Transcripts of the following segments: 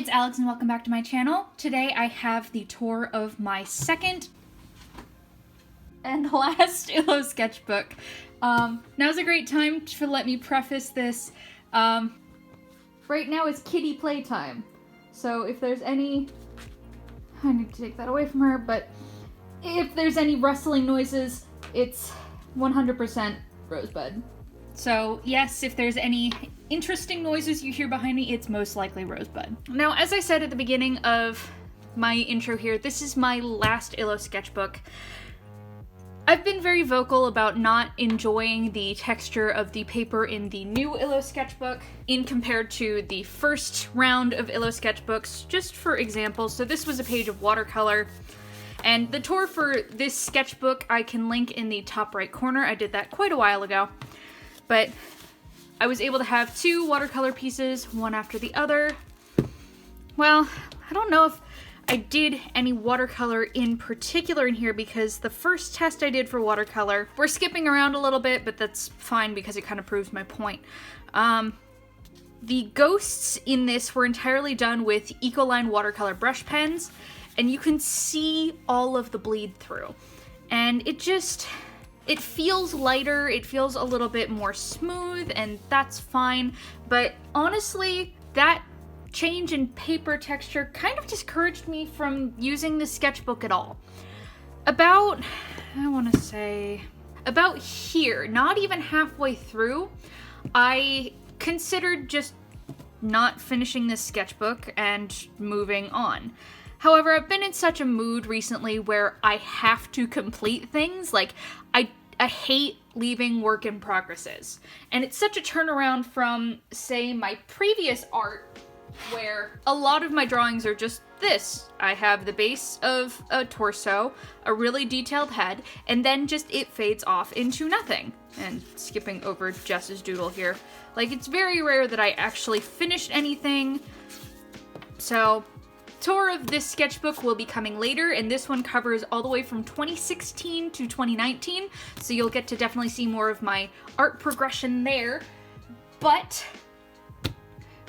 it's Alex and welcome back to my channel. Today I have the tour of my second and last Illo sketchbook. Now's a great time to let me preface this. Right now is kitty playtime, so if there's any... I need to take that away from her, but if there's any rustling noises, it's 100% Rosebud. So yes, if there's any interesting noises you hear behind me, it's most likely Rosebud. Now, as I said at the beginning of my intro here, this is my last Illo sketchbook. I've been very vocal about not enjoying the texture of the paper in the new Illo sketchbook in compared to the first round of Illo sketchbooks. Just for example, so this was a page of watercolor, and the tour for this sketchbook I can link in the top right corner. I did that quite a while ago. But I was able to have two watercolor pieces, one after the other. Well, I don't know if I did any watercolor in particular in here because the first test I did for watercolor, we're skipping around a little bit, but that's fine because it kind of proves my point. The ghosts in this were entirely done with Ecoline watercolor brush pens, and you can see all of the bleed through. And it feels lighter, it feels a little bit more smooth, and that's fine, but honestly, that change in paper texture kind of discouraged me from using this sketchbook at all. About here, not even halfway through, I considered just not finishing this sketchbook and moving on. However, I've been in such a mood recently where I have to complete things. Like, I hate leaving work in progresses. And it's such a turnaround from, say, my previous art, where a lot of my drawings are just this. I have the base of a torso, a really detailed head, and then just it fades off into nothing. And skipping over Jess's doodle here. Like, it's very rare that I actually finished anything. So, tour of this sketchbook will be coming later, and this one covers all the way from 2016 to 2019, so you'll get to definitely see more of my art progression there. But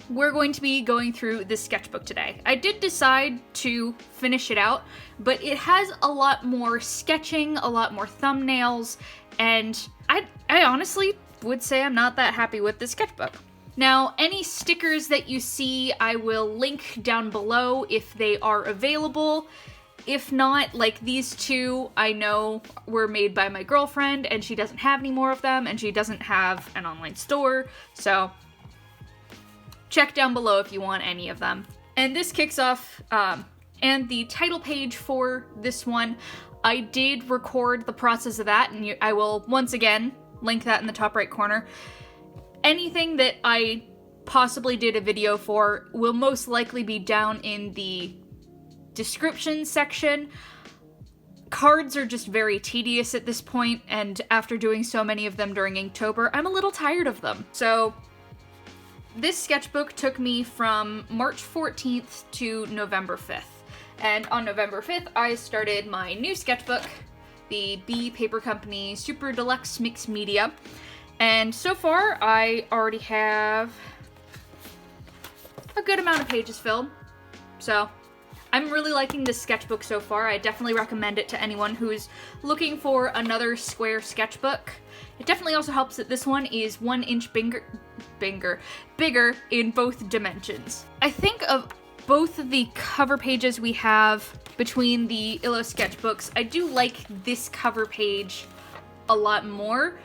we're going to be going through this sketchbook today. I did decide to finish it out, but it has a lot more sketching, a lot more thumbnails, and I honestly would say I'm not that happy with this sketchbook. Now, any stickers that you see, I will link down below if they are available. If not, like these two, I know were made by my girlfriend, and she doesn't have any more of them, and she doesn't have an online store, so check down below if you want any of them. And this kicks off, and the title page for this one, I did record the process of that, and I will, once again, link that in the top right corner. Anything that I possibly did a video for will most likely be down in the description section. Cards are just very tedious at this point, and after doing so many of them during Inktober, I'm a little tired of them. So this sketchbook took me from March 14th to November 5th. And on November 5th, I started my new sketchbook, the B Paper Company Super Deluxe Mixed Media. And so far, I already have a good amount of pages filled. So I'm really liking this sketchbook so far. I definitely recommend it to anyone who's looking for another square sketchbook. It definitely also helps that this one is 1 inch bigger in both dimensions. I think of both of the cover pages we have between the Illo sketchbooks, I do like this cover page a lot more,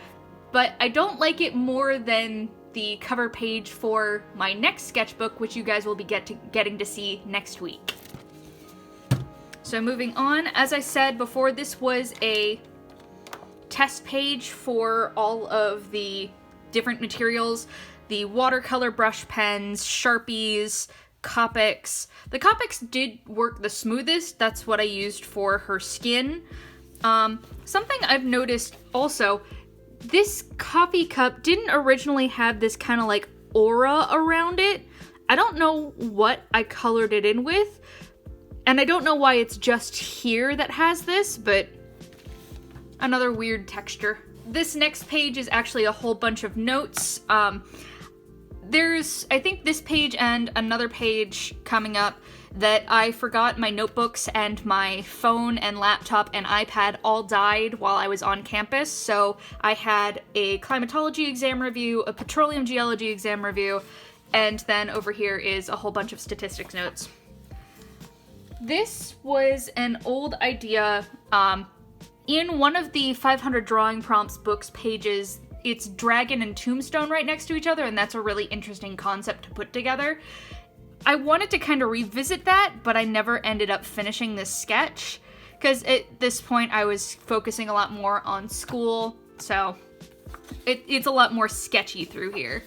but I don't like it more than the cover page for my next sketchbook, which you guys will be getting to see next week. So moving on, as I said before, this was a test page for all of the different materials. The watercolor brush pens, Sharpies, Copics. The Copics did work the smoothest. That's what I used for her skin. Something I've noticed also, this coffee cup didn't originally have this kind of like aura around it. I don't know what I colored it in with, and I don't know why it's just here that has this, but another weird texture. This next page is actually a whole bunch of notes. there's, I think, this page and another page coming up that I forgot my notebooks and my phone and laptop and iPad all died while I was on campus. So I had a climatology exam review, a petroleum geology exam review, and then over here is a whole bunch of statistics notes. This was an old idea. In one of the 500 drawing prompts books pages, it's dragon and tombstone right next to each other, and that's a really interesting concept to put together. I wanted to kind of revisit that, but I never ended up finishing this sketch, because at this point I was focusing a lot more on school, so it's a lot more sketchy through here.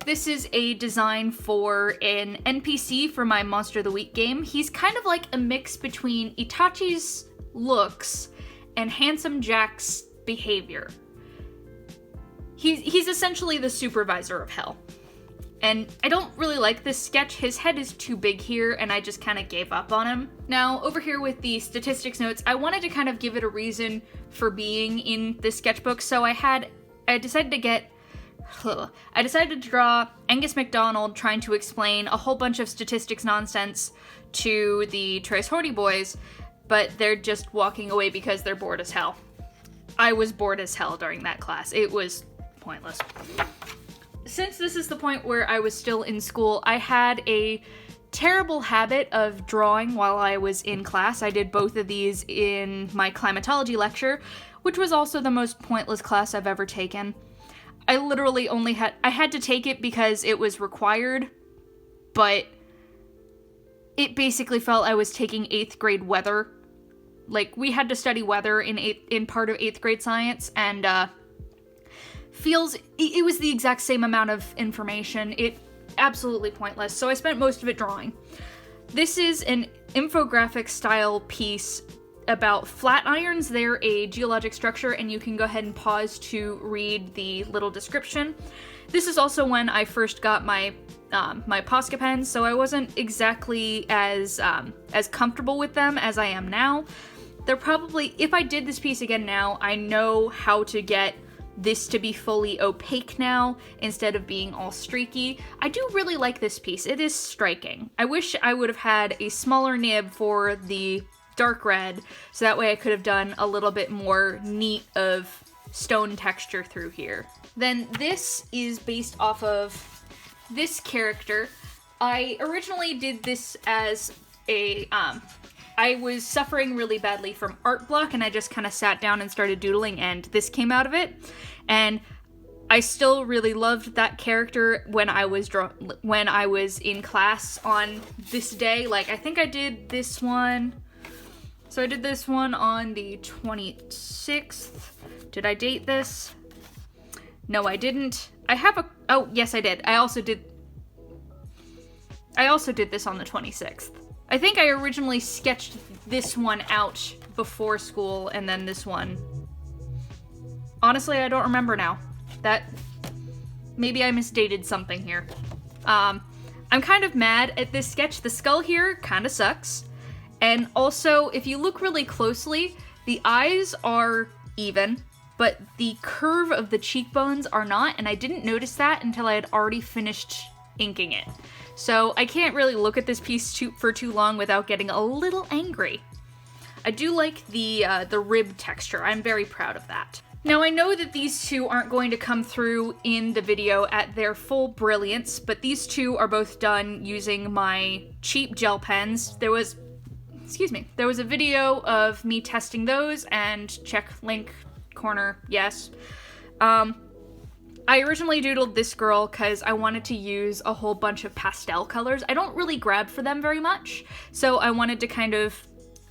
This is a design for an NPC for my Monster of the Week game. He's kind of like a mix between Itachi's looks and Handsome Jack's behavior. He's essentially the supervisor of hell. And I don't really like this sketch. His head is too big here, and I just kind of gave up on him. Now, over here with the statistics notes, I wanted to kind of give it a reason for being in this sketchbook, so I decided to draw Angus MacDonald trying to explain a whole bunch of statistics nonsense to the Tres Horty boys, but they're just walking away because they're bored as hell. I was bored as hell during that class. It was pointless. Since this is the point where I was still in school, I had a terrible habit of drawing while I was in class. I did both of these in my climatology lecture, which was also the most pointless class I've ever taken. I literally I had to take it because it was required, but it basically felt I was taking 8th grade weather. Like, we had to study weather in part of 8th grade science, and it was the exact same amount of information. It absolutely pointless, so I spent most of it drawing. This is an infographic style piece about flat irons. They're a geologic structure, and you can go ahead and pause to read the little description. This is also when I first got my my Posca pens, so I wasn't exactly as comfortable with them as I am now. They're probably, if I did this piece again now, I know how to get this to be fully opaque now instead of being all streaky. I do really like this piece. It is striking. I wish I would have had a smaller nib for the dark red, so that way I could have done a little bit more neat of stone texture through here. Then this is based off of this character. I originally did this as a, I was suffering really badly from art block, and I just kind of sat down and started doodling, and this came out of it. And I still really loved that character when I was in class on this day. Like, I think I did this one. So I did this one on the 26th. Did I date this? No, I didn't. Oh, yes, I did. I also did this on the 26th. I think I originally sketched this one out before school, and then this one. Honestly, I don't remember now. Maybe I misdated something here. I'm kind of mad at this sketch. The skull here kind of sucks. And also, if you look really closely, the eyes are even, but the curve of the cheekbones are not, and I didn't notice that until I had already finished inking it. So I can't really look at this piece for too long without getting a little angry. I do like the rib texture. I'm very proud of that. Now, I know that these two aren't going to come through in the video at their full brilliance, but these two are both done using my cheap gel pens. There was a video of me testing those, and check link corner, yes. I originally doodled this girl because I wanted to use a whole bunch of pastel colors. I don't really grab for them very much, so I wanted to kind of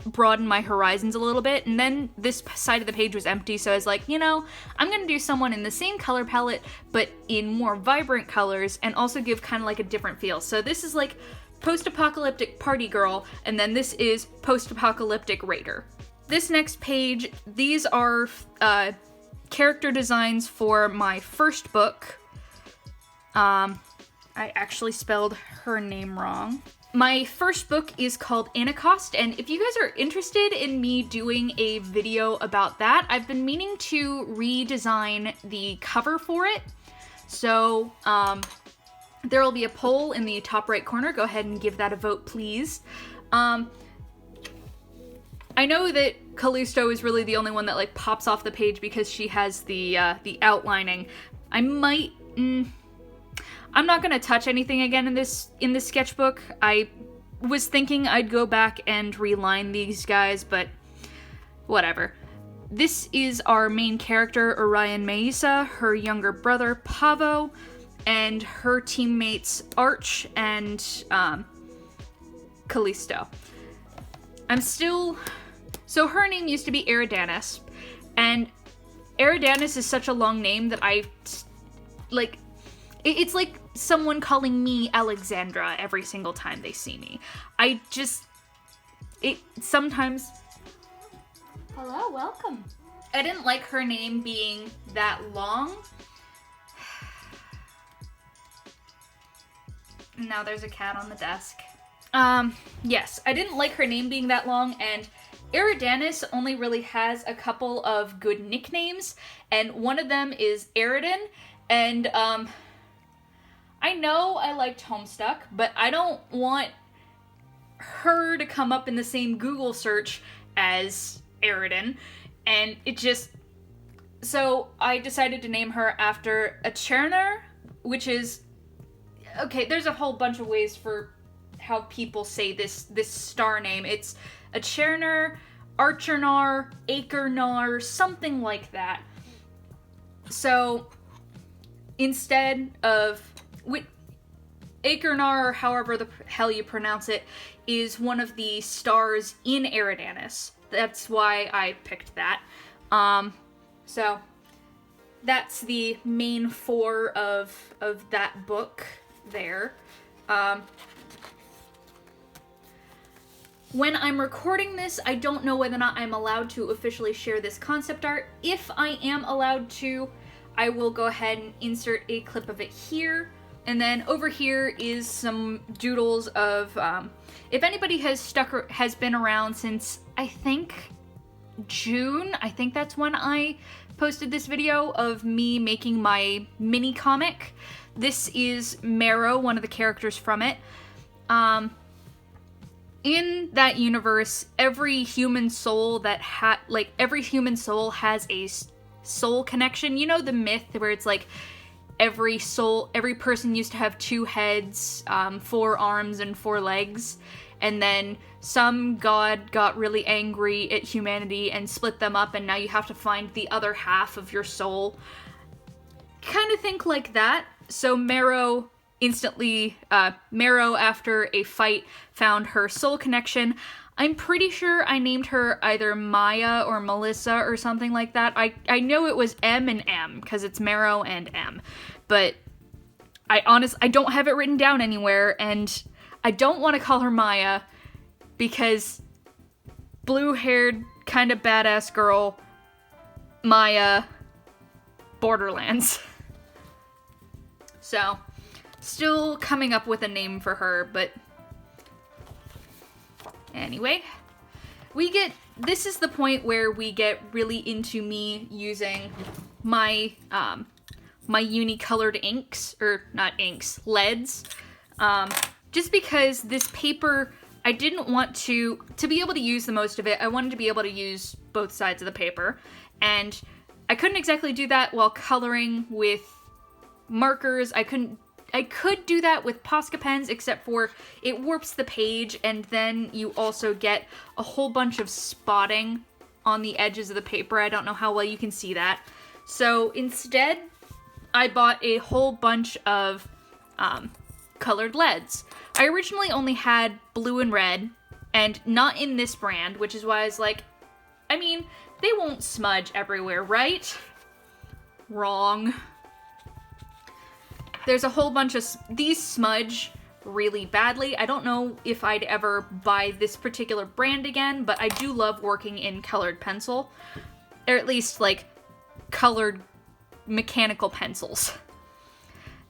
broaden my horizons a little bit, and then this side of the page was empty, so I was like, I'm gonna do someone in the same color palette, but in more vibrant colors, and also give kind of like a different feel. So this is like post-apocalyptic party girl, and then this is post-apocalyptic raider. This next page, these are character designs for my first book. I actually spelled her name wrong. My first book is called Anacost, and if you guys are interested in me doing a video about that, I've been meaning to redesign the cover for it, So, there will be a poll in the top right corner. Go ahead and give that a vote, please. I know that Callisto is really the only one that like pops off the page because she has the outlining. I'm not gonna touch anything again in this sketchbook. I was thinking I'd go back and reline these guys, but whatever. This is our main character, Orion Mesa, her younger brother, Pavo, and her teammates, Arch and Callisto. So her name used to be Eridanus, and Eridanus is such a long name that it's like someone calling me Alexandra every single time they see me. Sometimes... Hello, welcome. I didn't like her name being that long. Now there's a cat on the desk. Yes, I didn't like her name being that long, and Eridanus only really has a couple of good nicknames, and one of them is Eridan, and, I know I liked Homestuck, but I don't want her to come up in the same Google search as Eridan, and so I decided to name her after a Cherner, which is, okay, there's a whole bunch of ways for how people say this star name. It's a Cherner, Archernar, Achernar, something like that. So instead of Achernar, or however the hell you pronounce it, is one of the stars in Eridanus. That's why I picked that. So that's the main four of that book there. When I'm recording this, I don't know whether or not I'm allowed to officially share this concept art. If I am allowed to, I will go ahead and insert a clip of it here. And then over here is some doodles of, if anybody has been around since, I think, June, I think that's when I posted this video of me making my mini comic. This is Marrow, one of the characters from it. In that universe, every human soul has a soul connection. You know the myth where it's like every person used to have 2 heads, 4 arms, and 4 legs, and then some god got really angry at humanity and split them up, and now you have to find the other half of your soul. Kind of think like that. So Marrow after a fight found her soul connection. I'm pretty sure I named her either Maya or Melissa or something like that. I know it was M and M because it's Marrow and M, but I don't have it written down anywhere, and I don't want to call her Maya because blue-haired, kind of badass girl, Maya, Borderlands. So, still coming up with a name for her, but anyway, this is the point where we get really into me using my, my uni-colored inks, or not inks, leads, just because this paper, I didn't want to be able to use the most of it, I wanted to be able to use both sides of the paper, and I couldn't exactly do that while coloring with markers. I could do that with Posca pens, except for it warps the page, and then you also get a whole bunch of spotting on the edges of the paper. I don't know how well you can see that. So instead, I bought a whole bunch of colored leads. I originally only had blue and red, and not in this brand, which is why I was like, I mean, they won't smudge everywhere, right? Wrong. There's a whole bunch of... These smudge really badly. I don't know if I'd ever buy this particular brand again, but I do love working in colored pencil. Or at least, like, colored mechanical pencils.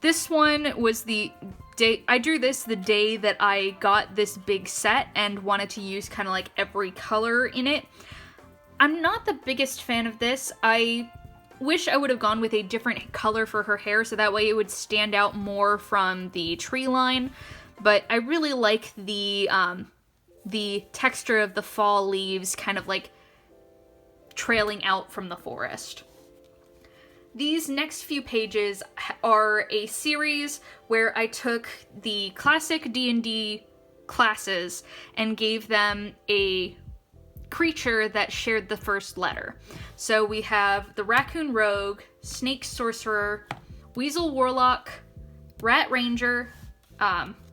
This one was the day... I drew this the day that I got this big set and wanted to use kind of like every color in it. I'm not the biggest fan of this. I wish I would have gone with a different color for her hair so that way it would stand out more from the tree line, but I really like the texture of the fall leaves kind of like trailing out from the forest. These next few pages are a series where I took the classic D&D classes and gave them a creature that shared the first letter. So we have the Raccoon Rogue, Snake Sorcerer, Weasel Warlock, Rat Ranger,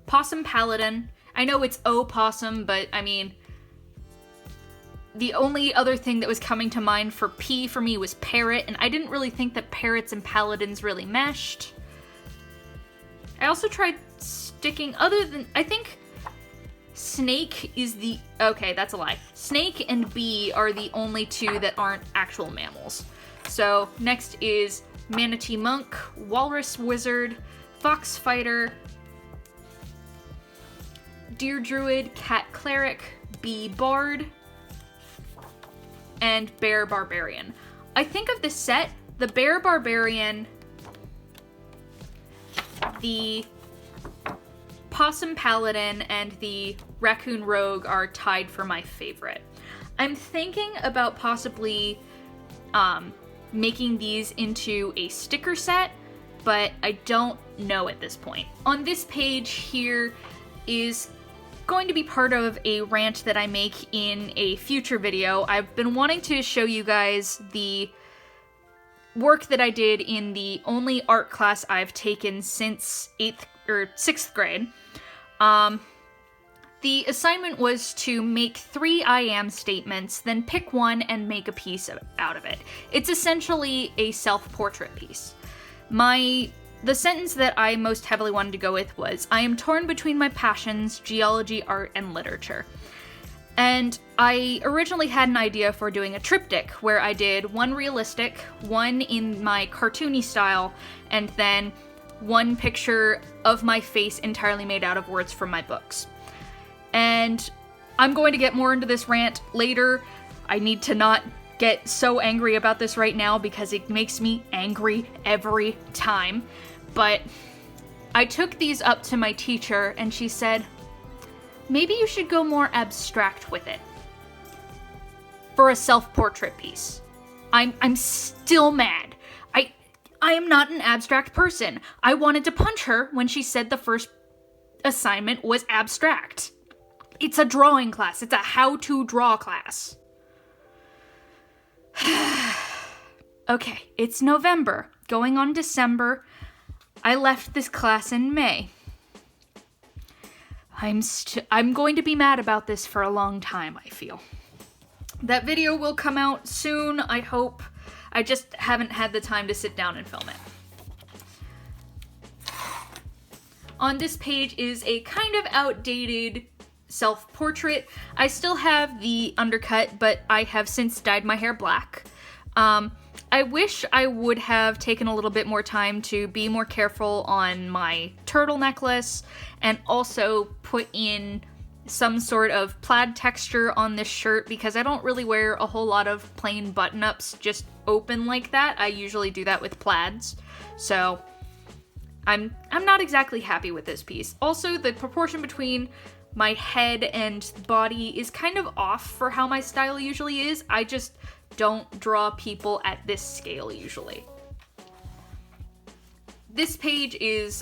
Possum Paladin. I know it's Opossum, but I mean, the only other thing that was coming to mind for P for me was Parrot, and I didn't really think that Parrots and Paladins really meshed. I also tried sticking, I think Snake is the, okay, that's a lie. Snake and Bee are the only two that aren't actual mammals. So next is Manatee Monk, Walrus Wizard, Fox Fighter, Deer Druid, Cat Cleric, Bee Bard, and Bear Barbarian. I think of this set, the Bear Barbarian, the Possum Paladin, and the Raccoon Rogue are tied for my favorite. I'm thinking about possibly making these into a sticker set, but I don't know at this point. On this page here is going to be part of a rant that I make in a future video. I've been wanting to show you guys the work that I did in the only art class I've taken since 6th grade. The assignment was to make 3 I am statements, then pick one and make a piece out of it. It's essentially a self-portrait piece. The sentence that I most heavily wanted to go with was, I am torn between my passions, geology, art, and literature. And I originally had an idea for doing a triptych, where I did one realistic, one in my cartoony style, and then one picture of my face entirely made out of words from my books. And I'm going to get more into this rant later. I need to not get so angry about this right now because it makes me angry every time. But I took these up to my teacher and she said, maybe you should go more abstract with it for a self-portrait piece. I'm still mad. I am not an abstract person. I wanted to punch her when she said the first assignment was abstract. It's a drawing class. It's a how-to draw class. Okay, it's November, going on December. I left this class in May. I'm going to be mad about this for a long time, I feel. That video will come out soon, I hope. I just haven't had the time to sit down and film it. On this page is a kind of outdated self-portrait. I still have the undercut, but I have since dyed my hair black. I wish I would have taken a little bit more time to be more careful on my turtle necklace and also put in some sort of plaid texture on this shirt because I don't really wear a whole lot of plain button-ups just open like that. I usually do that with plaids. So I'm not exactly happy with this piece. Also, the proportion between my head and body is kind of off for how my style usually is. I just don't draw people at this scale usually. This page is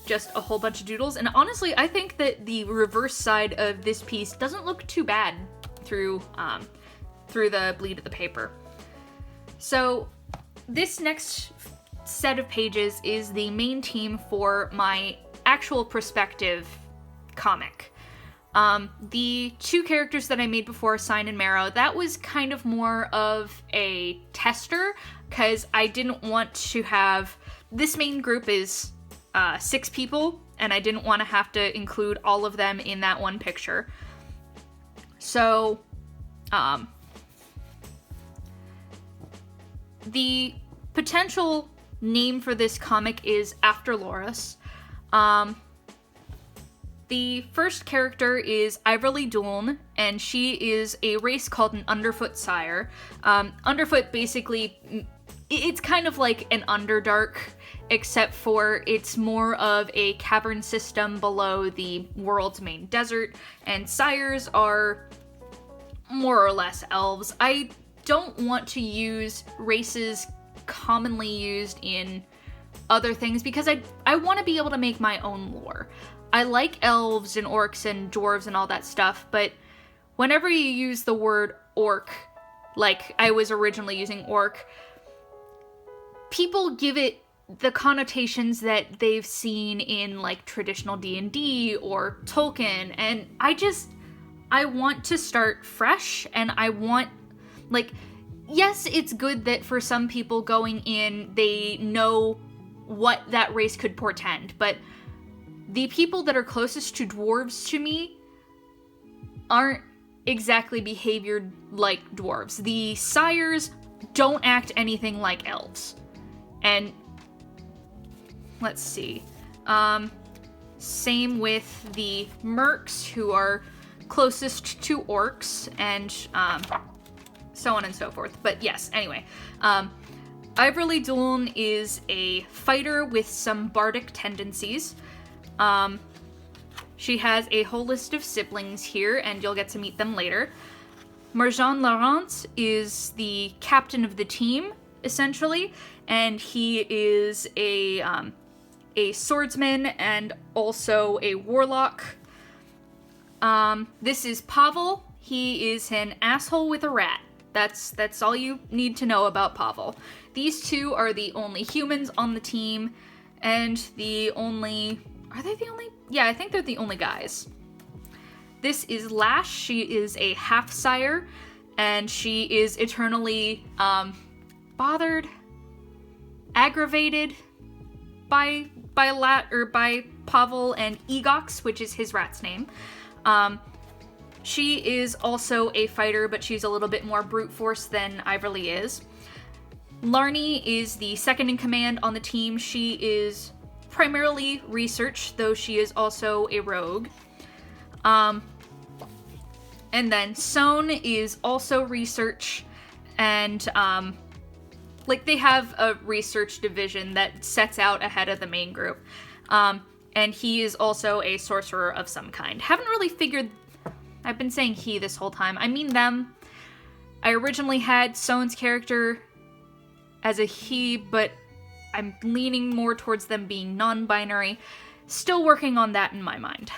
just a whole bunch of doodles, and honestly, I think that the reverse side of this piece doesn't look too bad through the bleed of the paper. So this next set of pages is the main team for my actual perspective comic. The 2 characters that I made before, Sign and Marrow, that was kind of more of a tester, because I didn't want to have... This main group is 6 people, and I didn't want to have to include all of them in that one picture. So, the potential name for this comic is After Loris. The first character is Iverly Dooln, and she is a race called an Underfoot Sire. Underfoot basically it's kind of like an Underdark, except for it's more of a cavern system below the world's main desert, and sires are more or less elves. I don't want to use races commonly used in other things because I want to be able to make my own lore. I like elves and orcs and dwarves and all that stuff, but whenever you use the word orc, like I was originally using orc, people give it the connotations that they've seen in like traditional D&D or Tolkien, and I want to start fresh, and I want, like, yes, it's good that for some people going in, they know what that race could portend, but the people that are closest to dwarves to me aren't exactly behaviored like dwarves. The sires don't act anything like elves. And let's see. Same with the mercs, who are closest to orcs, and so on and so forth. But yes, anyway. Iverly Duln is a fighter with some bardic tendencies. She has a whole list of siblings here, and you'll get to meet them later. Marjan Laurent is the captain of the team, essentially, and he is a swordsman and also a warlock. This is Pavel. He is an asshole with a rat. That's all you need to know about Pavel. These two are the only humans on the team, and are they the only? Yeah, I think they're the only guys. This is Lash. She is a half-sire, and she is eternally bothered, aggravated by Pavel and Egox, which is his rat's name. She is also a fighter, but she's a little bit more brute force than Iverly is. Larnie is the second in command on the team. She is primarily research, though she is also a rogue. And then Sohn is also research, and like they have a research division that sets out ahead of the main group. And he is also a sorcerer of some kind. Haven't really figured... I've been saying he this whole time. I mean them. I originally had Sohn's character as a he, but I'm leaning more towards them being non-binary. Still working on that in my mind.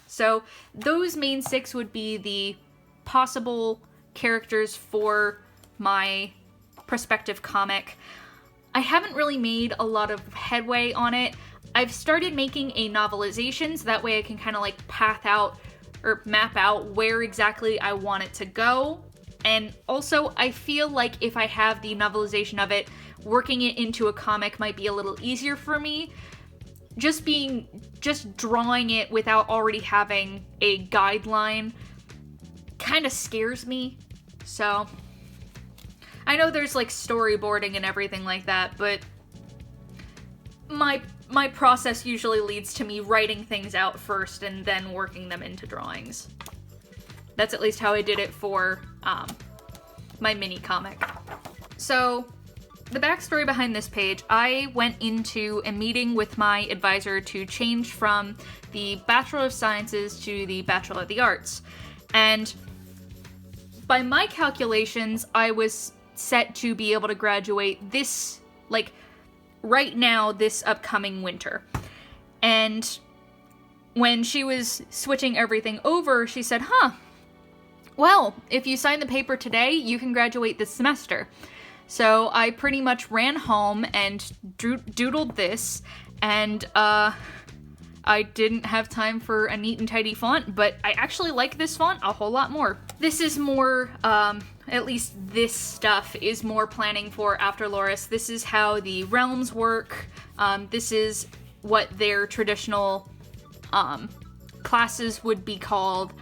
So those main six would be the possible characters for my prospective comic. I haven't really made a lot of headway on it. I've started making a novelization, so that way I can kind of like map out where exactly I want it to go. And also, I feel like if I have the novelization of it, working it into a comic might be a little easier for me. Just drawing it without already having a guideline kind of scares me. So, I know there's like storyboarding and everything like that, but my process usually leads to me writing things out first and then working them into drawings. That's at least how I did it for my mini comic. So, the backstory behind this page, I went into a meeting with my advisor to change from the Bachelor of Sciences to the Bachelor of the Arts. And by my calculations, I was set to be able to graduate this, like, right now, this upcoming winter. And when she was switching everything over, she said, well, if you sign the paper today, you can graduate this semester. So I pretty much ran home and doodled this, and I didn't have time for a neat and tidy font, but I actually like this font a whole lot more. This is more, at least this stuff is more planning for After Loris. This is how the realms work. This is what their traditional classes would be called.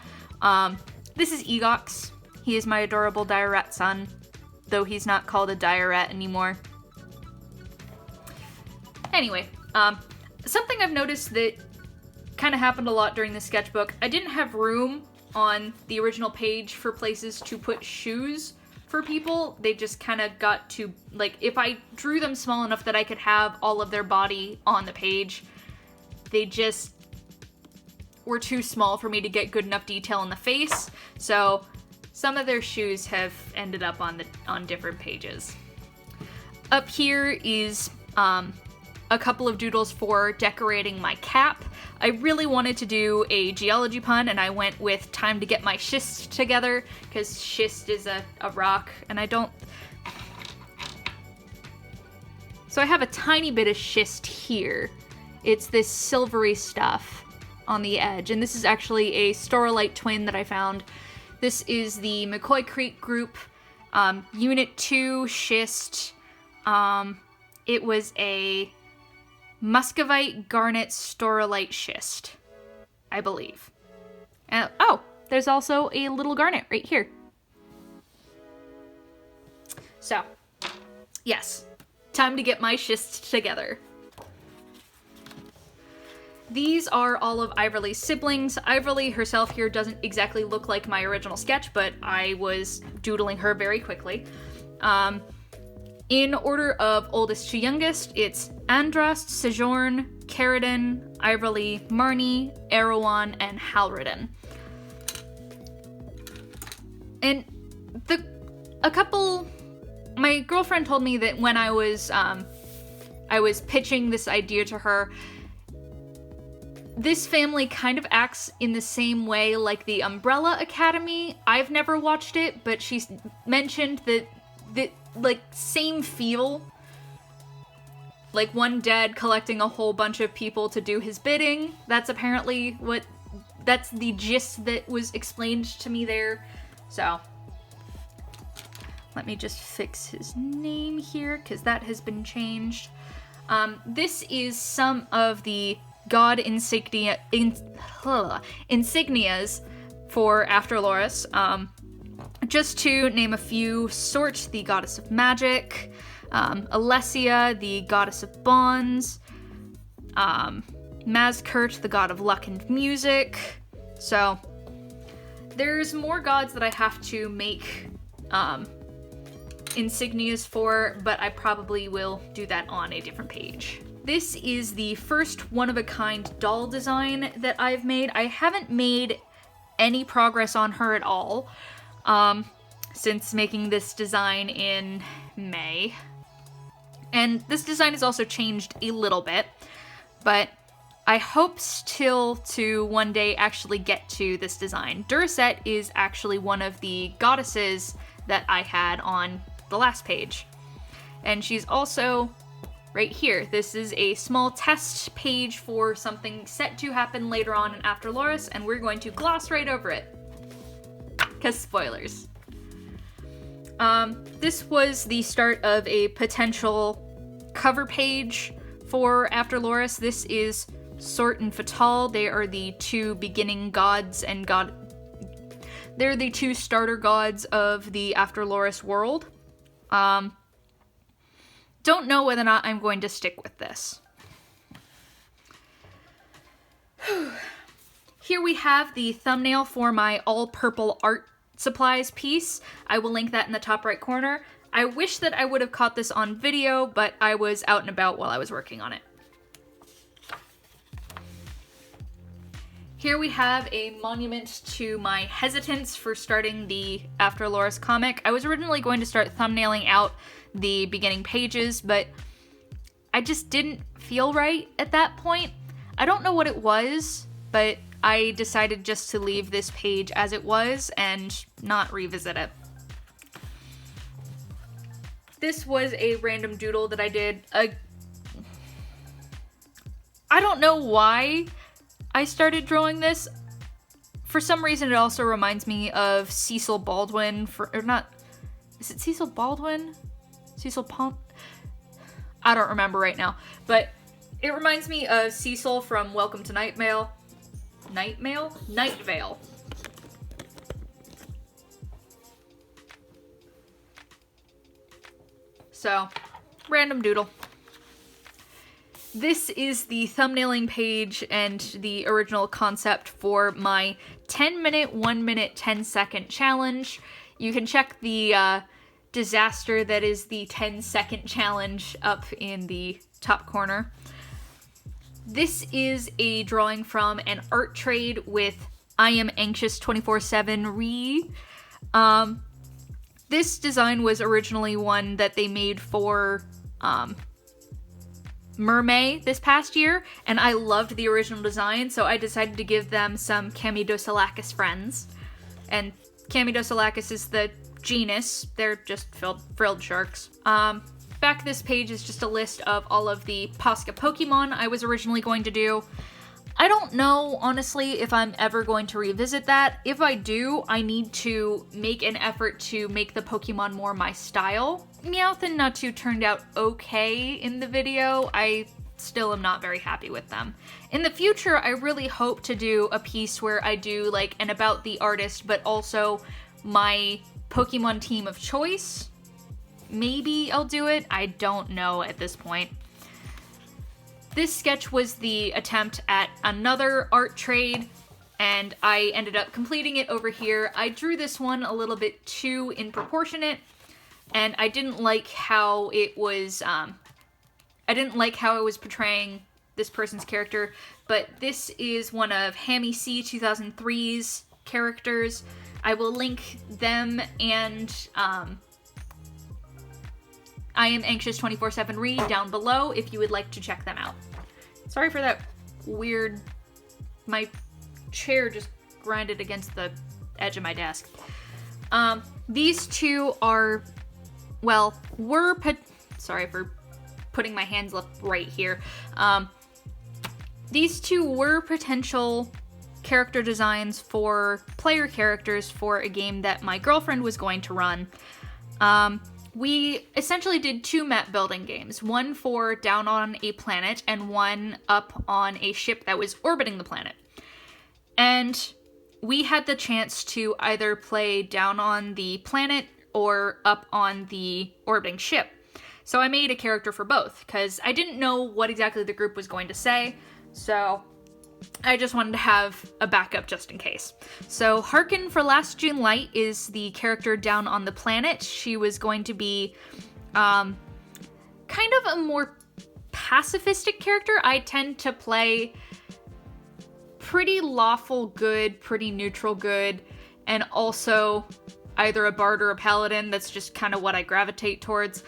This is Egox. He is my adorable dire rat son, though he's not called a dire rat anymore. Anyway, something I've noticed that kind of happened a lot during the sketchbook, I didn't have room on the original page for places to put shoes for people. They just kind of got to, like, if I drew them small enough that I could have all of their body on the page, they just were too small for me to get good enough detail in the face. So some of their shoes have ended up on different pages. Up here is a couple of doodles for decorating my cap. I really wanted to do a geology pun, and I went with time to get my schist together, because schist is a rock, and I don't... So I have a tiny bit of schist here. It's this silvery stuff on the edge, and this is actually a Storolite twin that I found. This is the McCoy Creek group, Unit 2 schist. It was a Muscovite Garnet Storolite schist, I believe. Oh, there's also a little garnet right here. So, yes, time to get my schist together. These are all of Iverly's siblings. Iverly herself here doesn't exactly look like my original sketch, but I was doodling her very quickly. In order of oldest to youngest, it's Andrast, Sojourn, Caridin, Iverly, Marnie, Erewhon, and Halridin. And my girlfriend told me that when I was pitching this idea to her, this family kind of acts in the same way like the Umbrella Academy. I've never watched it, but she's mentioned that like, same feel. Like one dad collecting a whole bunch of people to do his bidding. That's apparently that's the gist that was explained to me there. So, let me just fix his name here, because that has been changed. This is some of the god insignias for After Loris. Just to name a few: Sort, the goddess of magic; Alessia, the goddess of bonds; Mazkert, the god of luck and music. So there's more gods that I have to make insignias for, but I probably will do that on a different page. This is the first one-of-a-kind doll design that I've made. I haven't made any progress on her at all since making this design in May. And this design has also changed a little bit, but I hope still to one day actually get to this design. Duracet is actually one of the goddesses that I had on the last page. And she's also right here. This is a small test page for something set to happen later on in After Loris, and we're going to gloss right over it, because spoilers. This was the start of a potential cover page for After Loris. This is Sort and Fatal. They are the two beginning gods and they're the two starter gods of the After Loris world. Don't know whether or not I'm going to stick with this. Here we have the thumbnail for my all-purple art supplies piece. I will link that in the top right corner. I wish that I would have caught this on video, but I was out and about while I was working on it. Here we have a monument to my hesitance for starting the After Loris comic. I was originally going to start thumbnailing out the beginning pages, but I just didn't feel right at that point. I don't know what it was, but I decided just to leave this page as it was and not revisit it. This was a random doodle that I did. I don't know why I started drawing this. For some reason, it also reminds me of Cecil Baldwin, is it Cecil Baldwin? Cecil Pont? I don't remember right now, but it reminds me of Cecil from Welcome to Night Vale. Night Vale. So, random doodle. This is the thumbnailing page and the original concept for my 10-minute, 1-minute, 10-second challenge. You can check the disaster that is the 10-second challenge up in the top corner. This is a drawing from an art trade with I Am Anxious 24/7 Re. This design was originally one that they made for Mermaid this past year, and I loved the original design, so I decided to give them some Chamidosalacus friends. And Chamidosalacus is the genus. They're just frilled sharks. Back this page is just a list of all of the Posca Pokemon I was originally going to do. I don't know, honestly, if I'm ever going to revisit that. If I do, I need to make an effort to make the Pokemon more my style. Meowth and Natu turned out okay in the video. I still am not very happy with them. In the future, I really hope to do a piece where I do like an about the artist, but also my Pokemon team of choice. Maybe I'll do it. I don't know at this point. This sketch was the attempt at another art trade, and I ended up completing it over here. I drew this one a little bit too inproportionate, and I didn't like how it was, portraying this person's character, but this is one of Hammy C 2003's characters. I will link them and, I Am Anxious 24/7 Re down below if you would like to check them out. Sorry for that weird, my chair just grinded against the edge of my desk. These two are, well, sorry for putting my hands up right here. These two were potential character designs for player characters for a game that my girlfriend was going to run. We essentially did two map building games, one for down on a planet and one up on a ship that was orbiting the planet. And we had the chance to either play down on the planet or up on the orbiting ship. So I made a character for both, because I didn't know what exactly the group was going to say, so I just wanted to have a backup just in case. So Harkin for Last June Light is the character down on the planet. She was going to be kind of a more pacifistic character. I tend to play pretty lawful good, pretty neutral good, and also either a bard or a paladin. That's just kind of what I gravitate towards.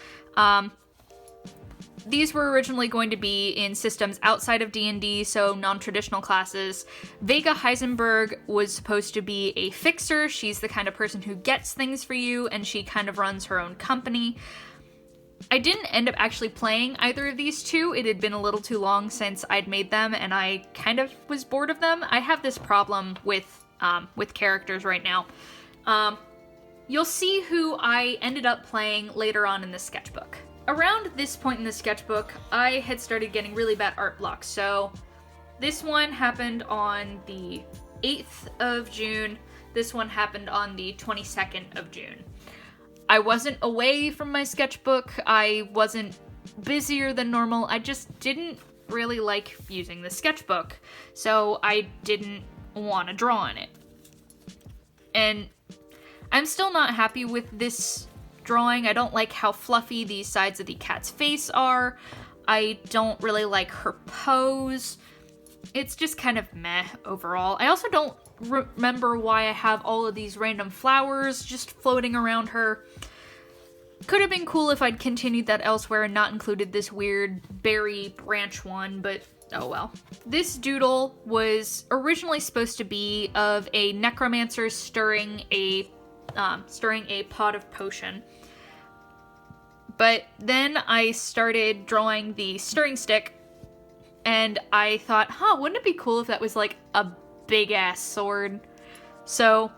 These were originally going to be in systems outside of D&D, so non-traditional classes. Vega Heisenberg was supposed to be a fixer. She's the kind of person who gets things for you, and she kind of runs her own company. I didn't end up actually playing either of these two. It had been a little too long since I'd made them, and I kind of was bored of them. I have this problem with characters right now. You'll see who I ended up playing later on in the sketchbook. Around this point in the sketchbook, I had started getting really bad art blocks. So this one happened on the 8th of June. This one happened on the 22nd of June. I wasn't away from my sketchbook. I wasn't busier than normal. I just didn't really like using the sketchbook. So I didn't want to draw on it. And I'm still not happy with this drawing. I don't like how fluffy these sides of the cat's face are. I don't really like her pose. It's just kind of meh overall. I also don't remember why I have all of these random flowers just floating around her. Could have been cool if I'd continued that elsewhere and not included this weird berry branch one, but oh well. This doodle was originally supposed to be of a necromancer stirring a pot of potion. But then I started drawing the stirring stick, and I thought, wouldn't it be cool if that was like a big-ass sword? So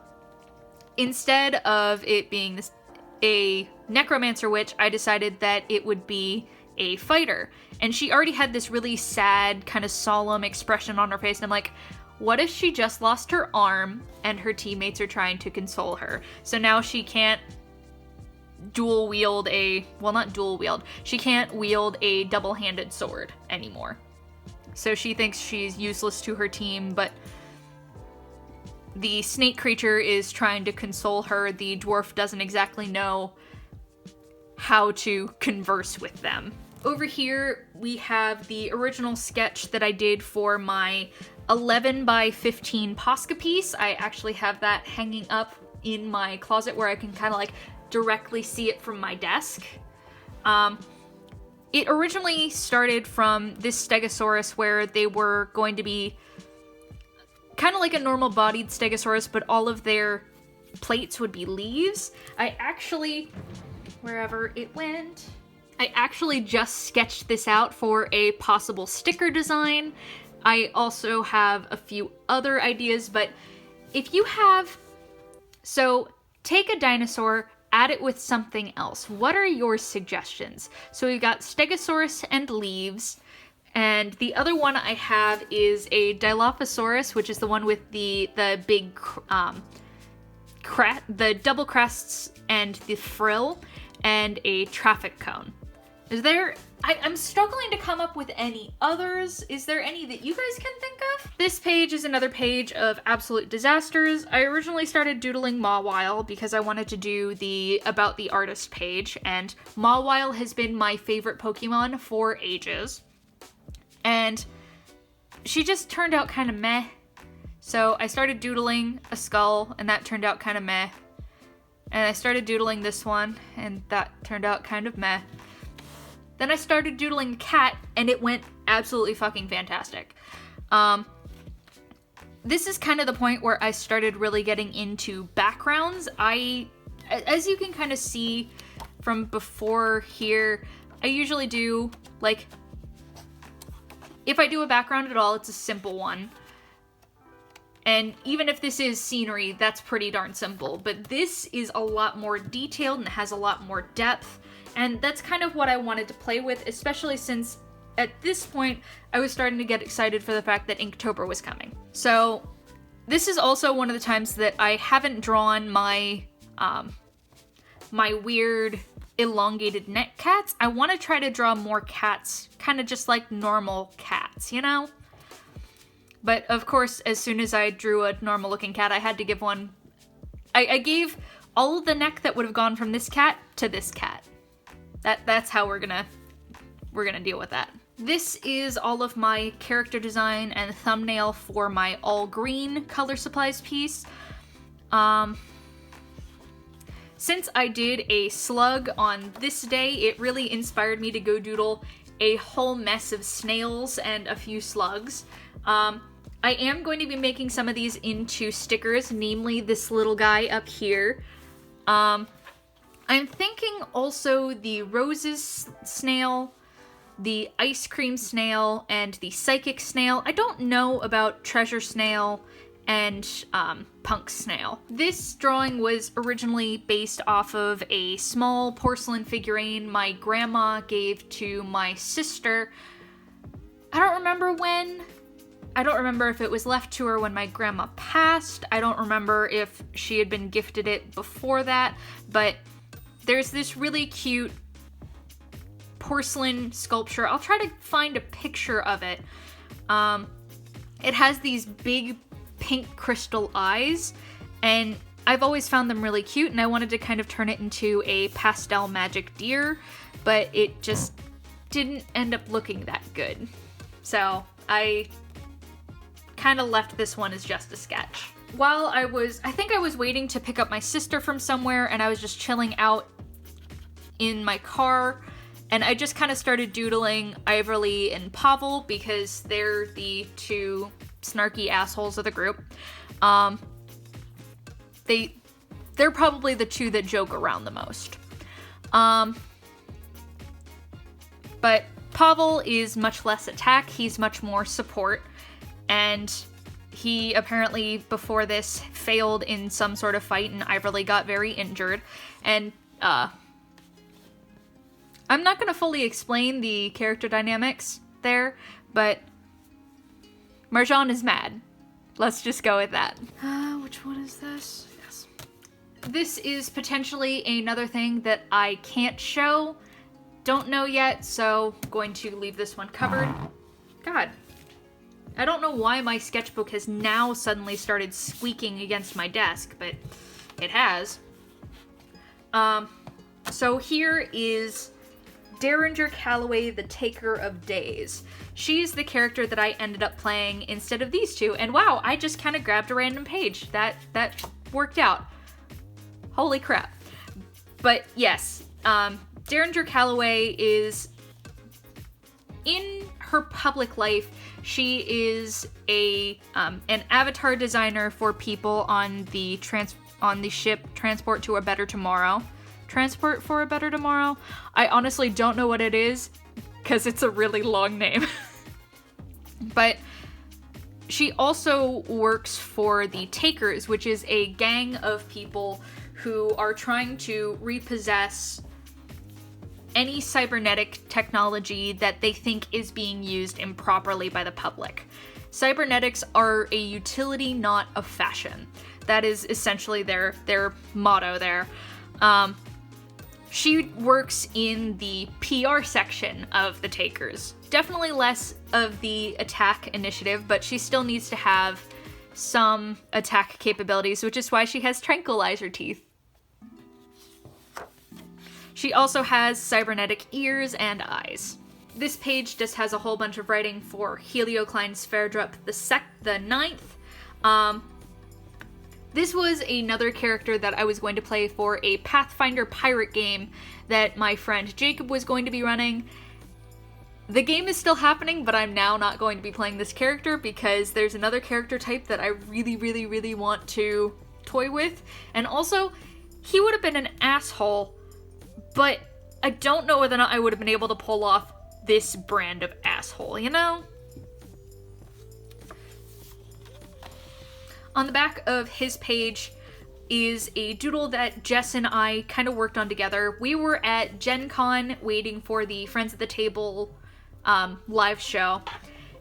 instead of it being a necromancer witch, I decided that it would be a fighter. And she already had this really sad, kind of solemn expression on her face, and I'm like, what if she just lost her arm and her teammates are trying to console her? So now she can't she can't wield a double-handed sword anymore. So she thinks she's useless to her team, but the snake creature is trying to console her. The dwarf doesn't exactly know how to converse with them. Over here, we have the original sketch that I did for my 11 by 15 Posca piece. I actually have that hanging up in my closet where I can kind of like directly see it from my desk. It originally started from this Stegosaurus where they were going to be kind of like a normal bodied Stegosaurus, but all of their plates would be leaves. I actually, wherever it went, I actually just sketched this out for a possible sticker design. I also have a few other ideas, but if you have, so take a dinosaur, add it with something else. What are your suggestions? So we've got Stegosaurus and leaves, and the other one I have is a Dilophosaurus, which is the one with the big, the double crests and the frill, and a traffic cone. Is there... I'm struggling to come up with any others. Is there any that you guys can think of? This page is another page of absolute disasters. I originally started doodling Mawile because I wanted to do the About the Artist page, and Mawile has been my favorite Pokemon for ages. And she just turned out kind of meh. So I started doodling a skull, and that turned out kind of meh. And I started doodling this one, and that turned out kind of meh. Then I started doodling the cat, and it went absolutely fucking fantastic. This is kind of the point where I started really getting into backgrounds. As you can kind of see from before here, I usually do, like, if I do a background at all, it's a simple one. And even if this is scenery, that's pretty darn simple. But this is a lot more detailed and has a lot more depth. And that's kind of what I wanted to play with, especially since at this point I was starting to get excited for the fact that Inktober was coming. So this is also one of the times that I haven't drawn my my weird elongated neck cats. I want to try to draw more cats, kind of just like normal cats, you know? But of course, as soon as I drew a normal looking cat, I had to give one... I gave all of the neck that would have gone from this cat to this cat. That's how we're gonna deal with that. This is all of my character design and thumbnail for my all green color supplies piece. Since I did a slug on this day, it really inspired me to go doodle a whole mess of snails and a few slugs. I am going to be making some of these into stickers, namely this little guy up here. I'm thinking also the roses snail, the ice cream snail, and the psychic snail. I don't know about treasure snail and punk snail. This drawing was originally based off of a small porcelain figurine my grandma gave to my sister. I don't remember when. I don't remember if it was left to her when my grandma passed. I don't remember if she had been gifted it before that, but there's this really cute porcelain sculpture. I'll try to find a picture of it. It has these big pink crystal eyes, and I've always found them really cute, and I wanted to kind of turn it into a pastel magic deer, but it just didn't end up looking that good. So I kind of left this one as just a sketch. While I think I was waiting to pick up my sister from somewhere, and I was just chilling out in my car, and I just kind of started doodling Iverly and Pavel because they're the two snarky assholes of the group. They're probably the two that joke around the most. But Pavel is much less attack, he's much more support, and he apparently before this failed in some sort of fight and Iverly got very injured, and I'm not going to fully explain the character dynamics there, but Marjan is mad. Let's just go with that. Which one is this? Yes. This is potentially another thing that I can't show. Don't know yet, so I'm going to leave this one covered. God. I don't know why my sketchbook has now suddenly started squeaking against my desk, but it has. So here is Derringer Calloway, the Taker of Days. She's the character that I ended up playing instead of these two, and wow, I just kind of grabbed a random page. That worked out. Holy crap. But yes, Derringer Calloway is, in her public life, she is an avatar designer for people on the ship Transport to a Better Tomorrow. Transport for a Better Tomorrow? I honestly don't know what it is, because it's a really long name. But she also works for the Takers, which is a gang of people who are trying to repossess any cybernetic technology that they think is being used improperly by the public. Cybernetics are a utility, not a fashion. That is essentially their motto there. She works in the PR section of the Takers. Definitely less of the attack initiative, but she still needs to have some attack capabilities, which is why she has tranquilizer teeth. She also has cybernetic ears and eyes. This page just has a whole bunch of writing for Heliocline Sverdrup the Ninth. This was another character that I was going to play for a Pathfinder pirate game that my friend Jacob was going to be running. The game is still happening, but I'm now not going to be playing this character because there's another character type that I really, really, really want to toy with. And also, he would have been an asshole, but I don't know whether or not I would have been able to pull off this brand of asshole, you know? On the back of his page is a doodle that Jess and I kind of worked on together. We were at Gen Con waiting for the Friends at the Table live show,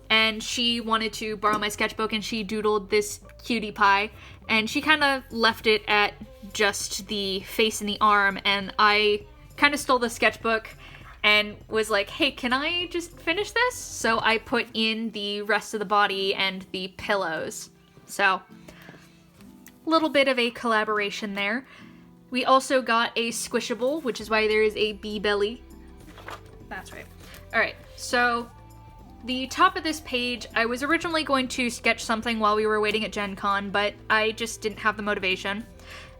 and she wanted to borrow my sketchbook, and she doodled this cutie pie, and she kind of left it at just the face and the arm, and I kind of stole the sketchbook and was like, hey, can I just finish this? So I put in the rest of the body and the pillows. So, a little bit of a collaboration there. We also got a squishable, which is why there is a bee belly. That's right. Alright, so the top of this page, I was originally going to sketch something while we were waiting at Gen Con, but I just didn't have the motivation.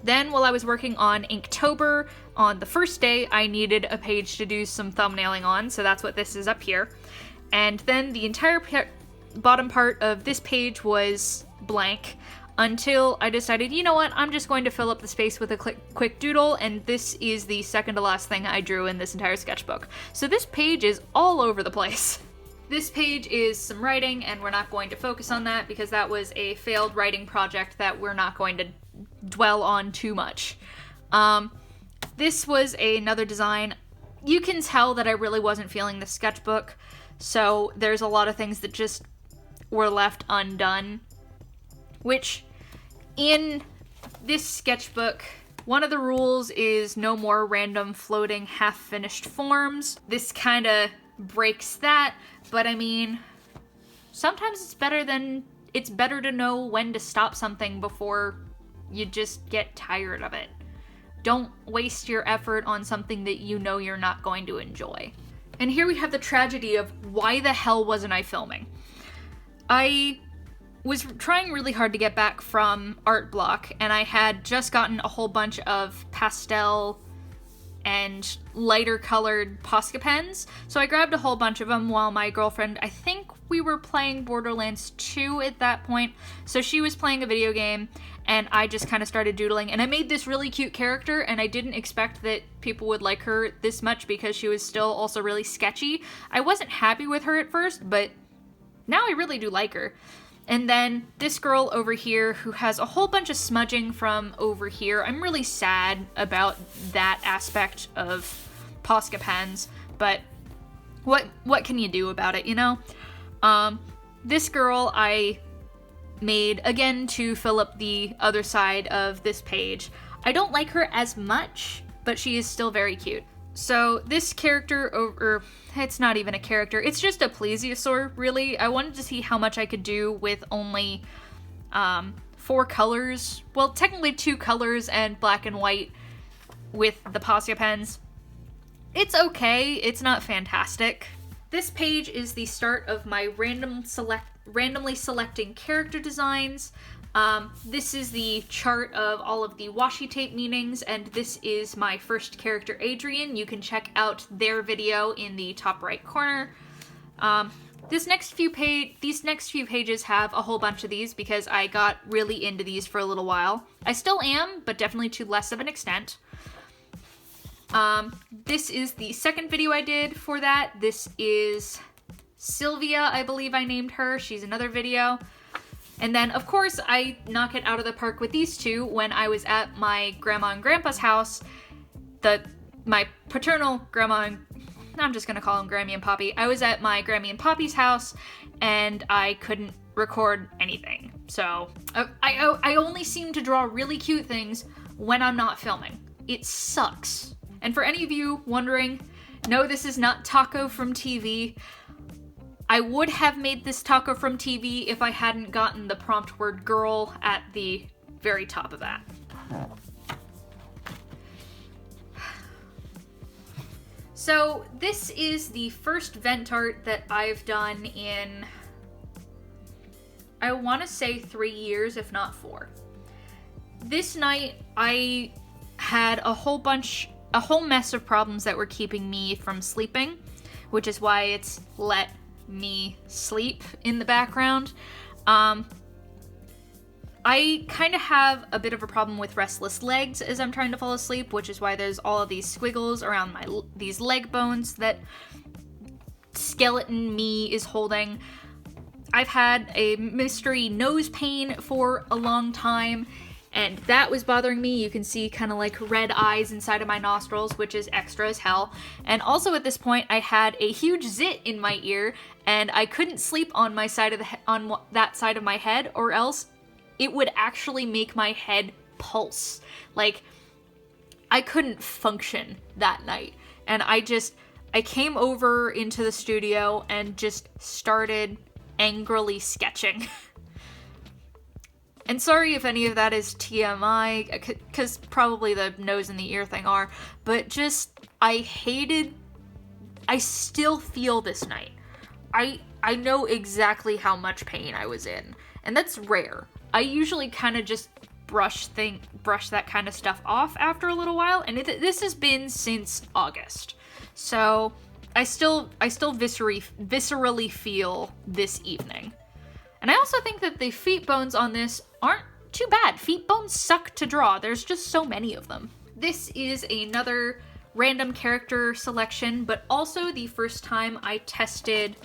Then, while I was working on Inktober, on the first day, I needed a page to do some thumbnailing on, so that's what this is up here. And then the entire bottom part of this page was blank, until I decided, you know what, I'm just going to fill up the space with a quick doodle, and this is the second to last thing I drew in this entire sketchbook. So this page is all over the place. This page is some writing, and we're not going to focus on that because that was a failed writing project that we're not going to dwell on too much. This was another design. You can tell that I really wasn't feeling the sketchbook, so there's a lot of things that just were left undone. Which, in this sketchbook, one of the rules is no more random floating half-finished forms. This kind of breaks that, but I mean, sometimes it's better to know when to stop something before you just get tired of it. Don't waste your effort on something that you know you're not going to enjoy. And here we have the tragedy of why the hell wasn't I filming? I was trying really hard to get back from art block, and I had just gotten a whole bunch of pastel and lighter colored Posca pens, so I grabbed a whole bunch of them while my girlfriend, I think we were playing Borderlands 2 at that point, so she was playing a video game, and I just kind of started doodling, and I made this really cute character, and I didn't expect that people would like her this much because she was still also really sketchy. I wasn't happy with her at first, but now I really do like her. And then this girl over here who has a whole bunch of smudging from over here. I'm really sad about that aspect of Posca pens, but what can you do about it, you know? This girl I made, again, to fill up the other side of this page. I don't like her as much, but she is still very cute. So this character, it's not even a character, it's just a plesiosaur, really. I wanted to see how much I could do with only 4 colors. Well, technically 2 colors and black and white with the Posca pens. It's okay, it's not fantastic. This page is the start of my randomly selecting character designs. This is the chart of all of the washi tape meanings, and this is my first character, Adrian. You can check out their video in the top right corner. These next few pages have a whole bunch of these because I got really into these for a little while. I still am, but definitely to less of an extent. This is the second video I did for that. This is Sylvia, I believe I named her. She's another video. And then, of course, I knock it out of the park with these two when I was at my grandma and grandpa's house. My paternal grandma and... I'm just gonna call them Grammy and Poppy. I was at my Grammy and Poppy's house, and I couldn't record anything. So, I only seem to draw really cute things when I'm not filming. It sucks. And for any of you wondering, no, this is not Taco from TV. I would have made this Taco from TV if I hadn't gotten the prompt word girl at the very top of that. So this is the first vent art that I've done in, I want to say 3 years, if not 4. This night I had a whole mess of problems that were keeping me from sleeping, which is why it's let me sleep in the background. I kind of have a bit of a problem with restless legs as I'm trying to fall asleep, which is why there's all of these squiggles around these leg bones that skeleton me is holding. I've had a mystery nose pain for a long time, and that was bothering me. You can see kind of like red eyes inside of my nostrils, which is extra as hell. And also at this point, I had a huge zit in my ear, and I couldn't sleep on my side of that side of my head, or else it would actually make my head pulse. Like, I couldn't function that night. And I came over into the studio and just started angrily sketching. And sorry if any of that is TMI, because probably the nose and the ear thing are, but just, I still feel this night. I know exactly how much pain I was in, and that's rare. I usually kind of just brush that kind of stuff off after a little while, and this has been since August. So I still viscerally feel this evening. And I also think that the feet bones on this aren't too bad. Feet bones suck to draw. There's just so many of them. This is another random character selection, but also the first time I tested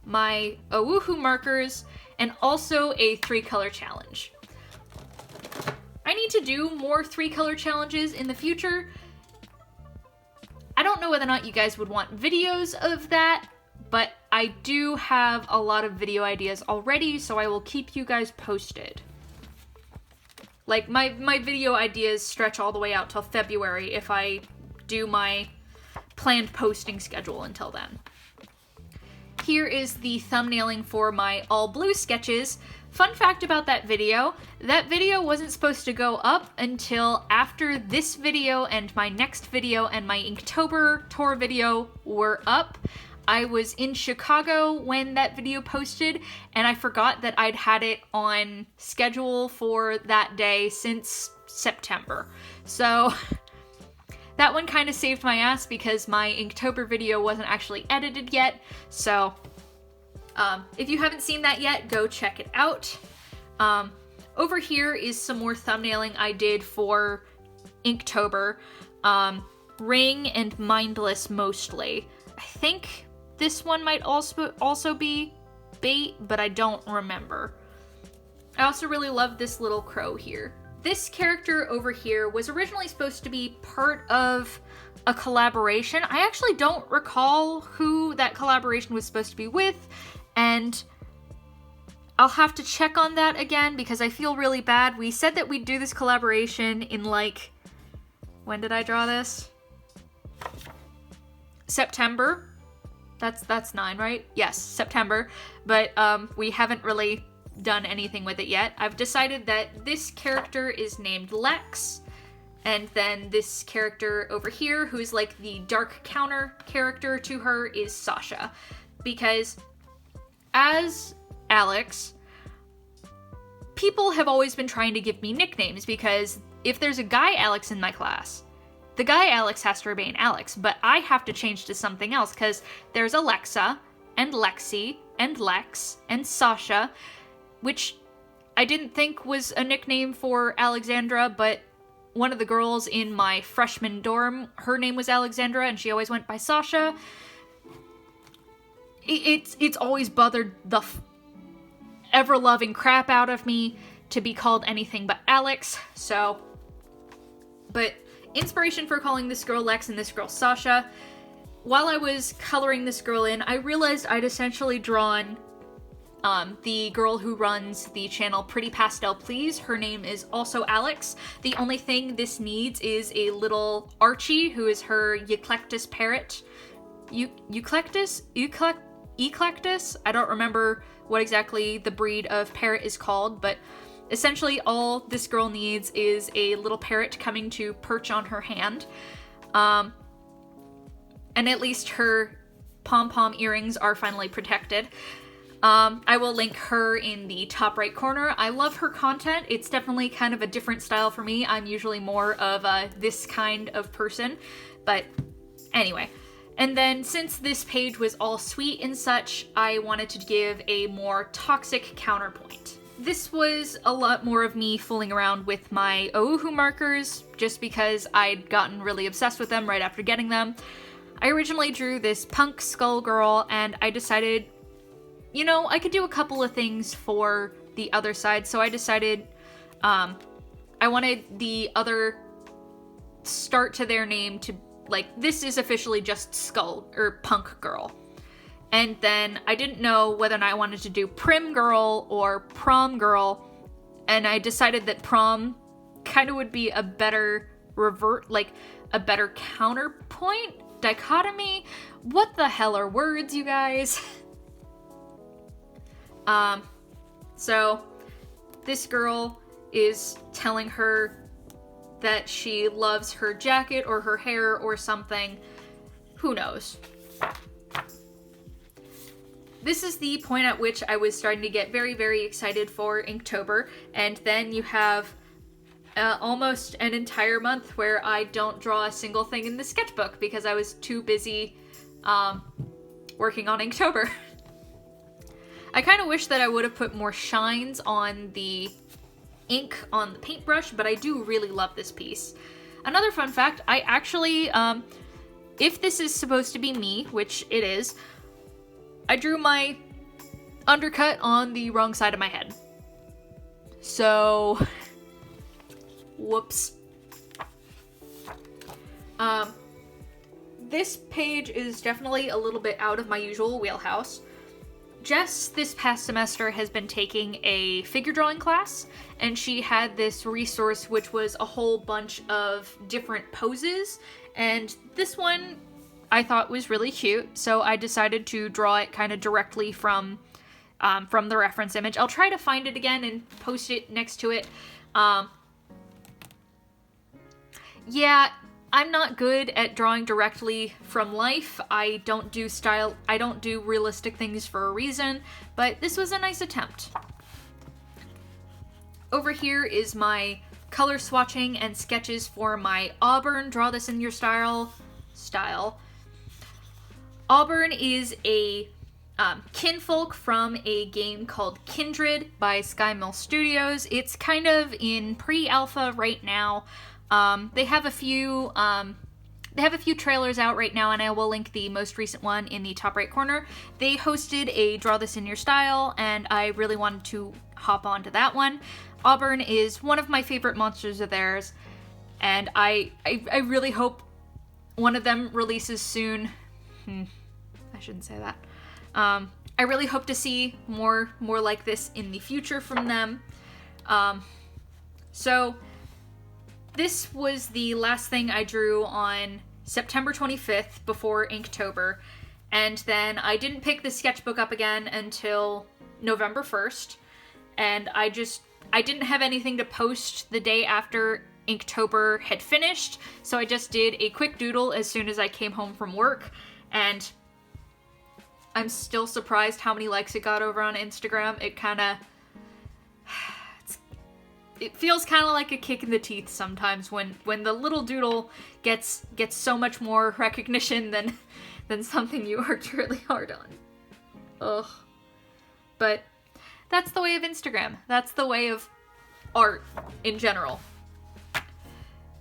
my Owoohoo markers and also a 3-color challenge. I need to do more 3-color challenges in the future. I don't know whether or not you guys would want videos of that, but I do have a lot of video ideas already, so I will keep you guys posted. Like, my video ideas stretch all the way out till February if I do my planned posting schedule until then. Here is the thumbnailing for my all blue sketches. Fun fact about that video wasn't supposed to go up until after this video and my next video and my Inktober tour video were up. I was in Chicago when that video posted, and I forgot that I'd had it on schedule for that day since September. So that one kind of saved my ass because my Inktober video wasn't actually edited yet. So if you haven't seen that yet, go check it out. Over here is some more thumbnailing I did for Inktober. Ring and Mindless mostly. I think this one might also be bait, but I don't remember. I also really love this little crow here. This character over here was originally supposed to be part of a collaboration. I actually don't recall who that collaboration was supposed to be with, and I'll have to check on that again because I feel really bad. We said that we'd do this collaboration in, like, when did I draw this? September. That's 9, right? Yes, September. But we haven't really done anything with it yet. I've decided that this character is named Lex And then this character over here, who's like the dark counter character to her, is Sasha. Because as Alex, people have always been trying to give me nicknames, because if there's a guy Alex in my class, the guy Alex has to remain Alex, but I have to change to something else, because there's Alexa, and Lexi, and Lex, and Sasha, which I didn't think was a nickname for Alexandra, but one of the girls in my freshman dorm, her name was Alexandra, and she always went by Sasha. It's always bothered the ever-loving crap out of me to be called anything but Alex, so... But inspiration for calling this girl Lex and this girl Sasha, while I was coloring this girl in, I realized I'd essentially drawn the girl who runs the channel Pretty Pastel Please. Her name is also Alex. The only thing this needs is a little Archie, who is her Eucalyptus parrot. Eucalyptus? I don't remember what exactly the breed of parrot is called, but essentially all this girl needs is a little parrot coming to perch on her hand. And at least her pom-pom earrings are finally protected. I will link her in the top right corner. I love her content. It's definitely kind of a different style for me. I'm usually more of this kind of person, but anyway. And then since this page was all sweet and such, I wanted to give a more toxic counterpoint. This was a lot more of me fooling around with my Oahu markers, just because I'd gotten really obsessed with them right after getting them. I originally drew this punk skull girl, and I decided, you know, I could do a couple of things for the other side, so I decided I wanted the other start to their name to, like, this is officially just skull, or punk girl. And then I didn't know whether or not I wanted to do prim girl or prom girl, and I decided that prom kind of would be a better a better counterpoint, dichotomy. What the hell are words, you guys? So this girl is telling her that she loves her jacket or her hair or something. Who knows? This is the point at which I was starting to get very, very excited for Inktober, and then you have almost an entire month where I don't draw a single thing in the sketchbook because I was too busy working on Inktober. I kind of wish that I would have put more shines on the ink on the paintbrush, but I do really love this piece. Another fun fact, I actually, if this is supposed to be me, which it is, I drew my undercut on the wrong side of my head. So, whoops. This page is definitely a little bit out of my usual wheelhouse. Jess, this past semester, has been taking a figure drawing class, and she had this resource which was a whole bunch of different poses, and this one I thought was really cute, so I decided to draw it kind of directly from the reference image. I'll try to find it again and post it next to it. Yeah, I'm not good at drawing directly from life. I don't do realistic things for a reason, but this was a nice attempt. Over here is my color swatching and sketches for my Auburn Draw This in Your style. Auburn is a kinfolk from a game called Kindred by Sky Mill Studios. It's kind of in pre-alpha right now. They have a few trailers out right now, and I will link the most recent one in the top right corner. They hosted a Draw This in Your Style, and I really wanted to hop onto that one. Auburn is one of my favorite monsters of theirs, and I really hope one of them releases soon. I shouldn't say that. I really hope to see more like this in the future from them. So this was the last thing I drew on September 25th before Inktober, and then I didn't pick the sketchbook up again until November 1st, and I didn't have anything to post the day after Inktober had finished, so I just did a quick doodle as soon as I came home from work, and I'm still surprised how many likes it got over on Instagram. It feels kind of like a kick in the teeth sometimes when the little doodle gets so much more recognition than something you worked really hard on. Ugh. But that's the way of Instagram. That's the way of art in general.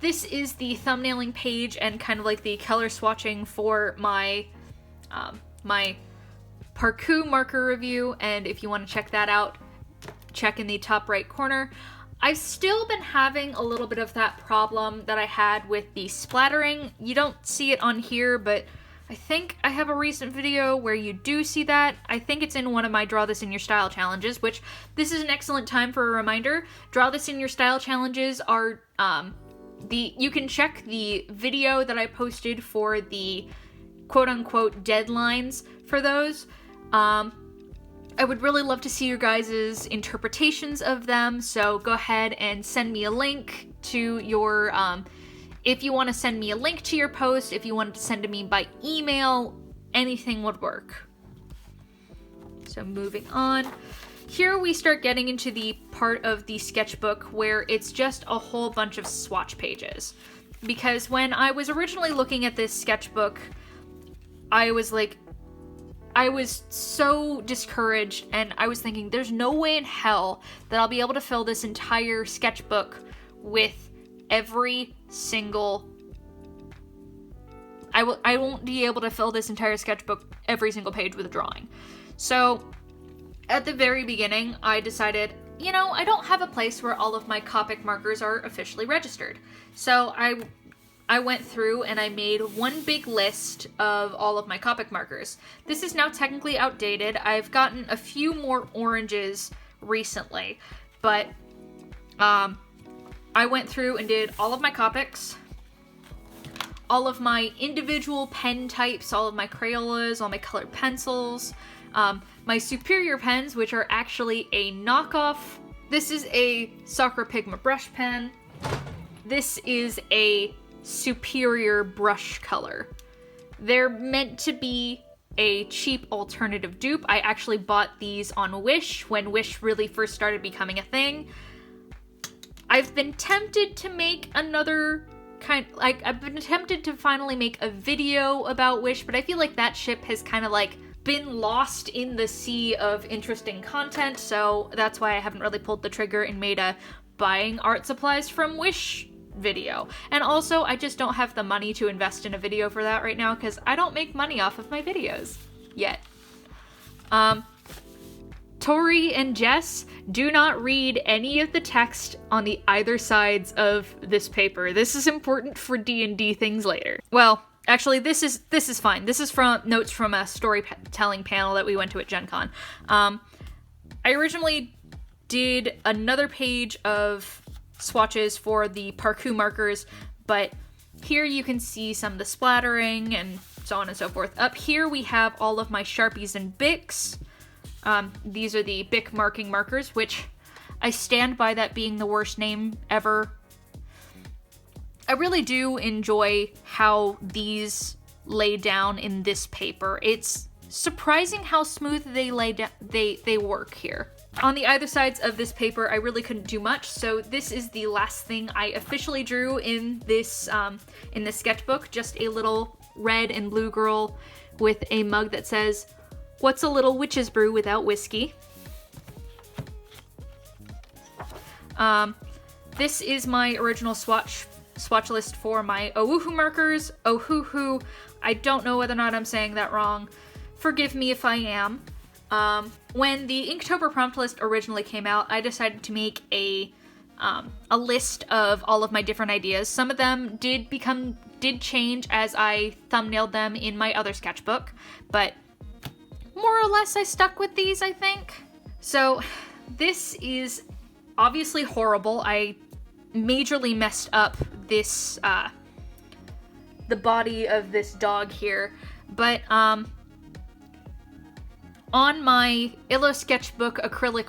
This is the thumbnailing page and kind of like the color swatching for my my Parku marker review, and if you want to check that out, check in the top right corner. I've still been having a little bit of that problem that I had with the splattering. You don't see it on here, but I think I have a recent video where you do see that. I think it's in one of my Draw This in Your Style challenges, which this is an excellent time for a reminder. Draw This in Your Style challenges are, you can check the video that I posted for the quote-unquote deadlines for those. I would really love to see your guys' interpretations of them, so go ahead and send me a link to your, if you want to send me a link to your post, if you wanted to send to me by email, anything would work. So moving on. Here we start getting into the part of the sketchbook where it's just a whole bunch of swatch pages. Because when I was originally looking at this sketchbook, I was so discouraged, and I was thinking there's no way in hell that I'll be able to fill this entire sketchbook with every single... I won't be able to fill this entire sketchbook every single page with a drawing. So at the very beginning, I decided, you know, I don't have a place where all of my Copic markers are officially registered. So I went through and I made one big list of all of my Copic markers. This is now technically outdated. I've gotten a few more oranges recently, but I went through and did all of my Copics, all of my individual pen types, all of my Crayolas, all my colored pencils, my Superior pens, which are actually a knockoff. This is a Sakura Pigment brush pen. This is a Superior brush color. They're meant to be a cheap alternative dupe. I actually bought these on Wish when Wish really first started becoming a thing. I've been tempted to make another I've been tempted to finally make a video about Wish, but I feel like that ship has kind of like been lost in the sea of interesting content, so that's why I haven't really pulled the trigger and made a buying art supplies from Wish video. And also, I just don't have the money to invest in a video for that right now because I don't make money off of my videos yet. Tori and Jess, do not read any of the text on the either sides of this paper. This is important for D&D things later. Well, actually, this is fine. This is from notes from a storytelling panel that we went to at Gen Con. I originally did another page of swatches for the Parku markers, but here you can see some of the splattering and so on and so forth. Up here we have all of my Sharpies and Bics. These are the Bic marking markers, which I stand by that being the worst name ever. I really do enjoy how these lay down in this paper. It's surprising how smooth they lay down, they work here. On the either sides of this paper, I really couldn't do much, so this is the last thing I officially drew in this sketchbook. Just a little red and blue girl with a mug that says, "What's a little witch's brew without whiskey?" This is my original swatch list for my Ohuhu markers. Ohuhu, I don't know whether or not I'm saying that wrong. Forgive me if I am. When the Inktober prompt list originally came out, I decided to make a list of all of my different ideas. Some of them did change as I thumbnailed them in my other sketchbook, but more or less I stuck with these, I think. So this is obviously horrible. I majorly messed up this, the body of this dog here, but on my Illo Sketchbook acrylic